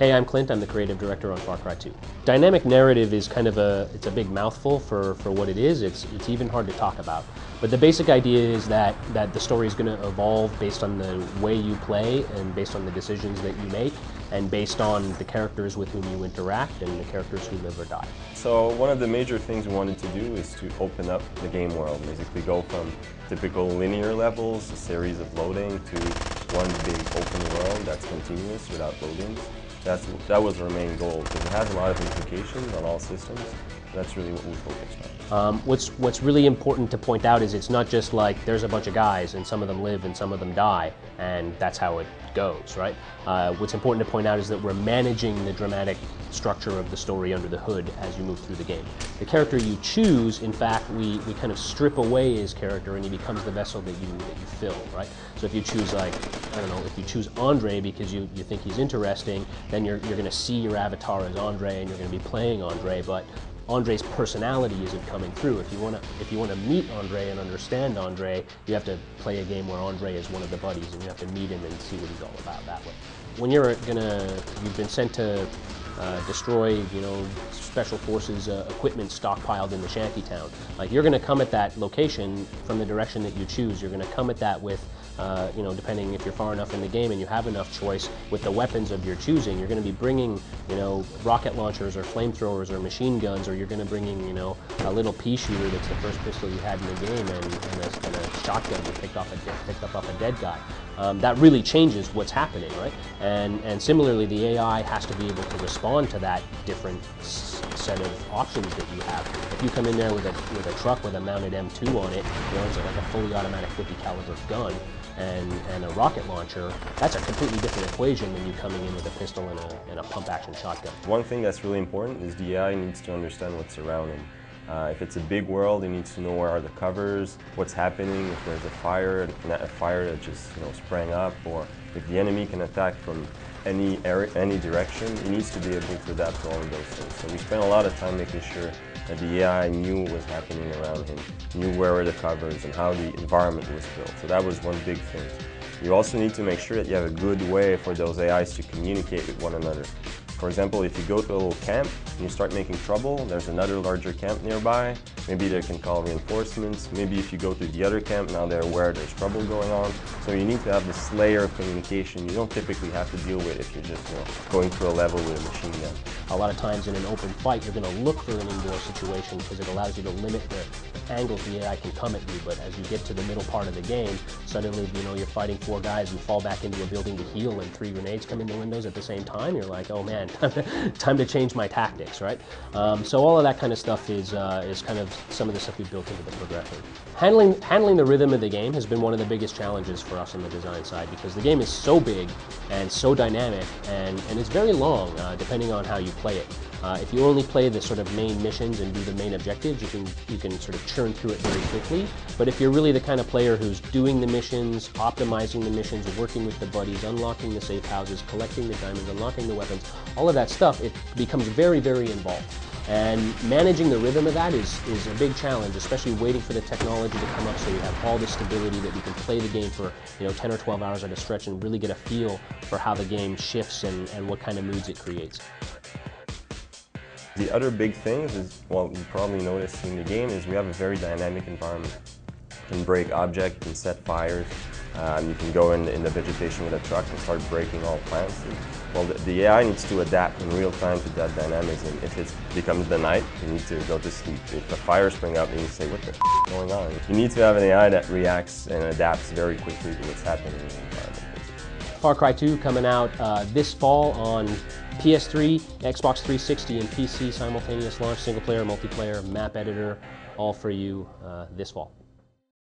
Hey, I'm Clint. I'm the creative director on Far Cry 2. Dynamic narrative is kind of it's a big mouthful for what it is. It's even hard to talk about. But the basic idea is that the story is going to evolve based on the way you play and based on the decisions that you make and based on the characters with whom you interact and the characters who live or die. So one of the major things we wanted to do is to open up the game world, basically go from typical linear levels, a series of loading, to one big open world that's continuous without loadings. That was our main goal, because it has a lot of implications on all systems. That's really what we focused on. What's really important to point out is it's not just like there's a bunch of guys and some of them live and some of them die and that's how it goes, right? What's important to point out is that we're managing the dramatic structure of the story under the hood as you move through the game. The character you choose, in fact, we kind of strip away his character and he becomes the vessel that you fill, right? So if you choose, like, I don't know, if you choose Andre because you think he's interesting, then you're going to see your avatar as Andre and you're going to be playing Andre, but Andre's personality isn't coming through. If you want to meet Andre and understand Andre, you have to play a game where Andre is one of the buddies and you have to meet him and see what he's all about that way. When you've been sent to destroy, special forces equipment stockpiled in the shanty town. Like, you're going to come at that location from the direction that you choose. You're going to come at that with, depending if you're far enough in the game and you have enough choice with the weapons of your choosing. You're going to be bringing, rocket launchers or flamethrowers or machine guns, or you're going to bring in, a little pea shooter that's the first pistol you had in the game, and a shotgun that picked up off a dead guy. That really changes what's happening, right? And similarly, the AI has to be able to respond to that different set of options that you have. If you come in there with a truck with a mounted M2 on it, it's like a fully automatic 50 caliber gun and a rocket launcher, that's a completely different equation than you coming in with a pistol and a pump action shotgun. One thing that's really important is the AI needs to understand what's around him. If it's a big world, it needs to know where are the covers, what's happening, if there's a fire that just sprang up, or if the enemy can attack from any direction. He needs to be able to adapt to all of those things. So we spent a lot of time making sure that the AI knew what was happening around him, knew where were the covers and how the environment was built. So that was one big thing. You also need to make sure that you have a good way for those AIs to communicate with one another. For example, if you go to a little camp and you start making trouble, there's another larger camp nearby. Maybe they can call reinforcements. Maybe if you go to the other camp, now they're aware there's trouble going on. So you need to have this layer of communication you don't typically have to deal with if you're just going through a level with a machine gun. A lot of times in an open fight, you're going to look for an indoor situation because it allows you to limit the angles the AI can come at you. But as you get to the middle part of the game, suddenly you're fighting 4 guys and fall back into a building to heal, and 3 grenades come in the windows at the same time. You're like, oh man, time to change my tactics, right? So all of that kind of stuff is kind of some of the stuff we've built into the progression. Handling the rhythm of the game has been one of the biggest challenges for us on the design side, because the game is so big and so dynamic, and it's very long depending on how you play it. If you only play the sort of main missions and do the main objectives, you can sort of churn through it very quickly. But if you're really the kind of player who's doing the missions, optimizing the missions, working with the buddies, unlocking the safe houses, collecting the diamonds, unlocking the weapons, all of that stuff, it becomes very, very involved. And managing the rhythm of that is a big challenge, especially waiting for the technology to come up so we have all the stability that we can play the game for 10 or 12 hours at a stretch and really get a feel for how the game shifts and what kind of moods it creates. The other big thing is, well, you probably noticed in the game, is we have a very dynamic environment. You can break objects, you can set fires, you can go in the vegetation with a truck and start breaking all plants. Well, the AI needs to adapt in real time to that dynamics, and if it becomes the night, you need to go to sleep. If a fire springs up, you need to say, what the f is going on? You need to have an AI that reacts and adapts very quickly to what's happening in the environment. Far Cry 2 coming out this fall on PS3, Xbox 360, and PC, simultaneous launch, single player, multiplayer, map editor, all for you this fall.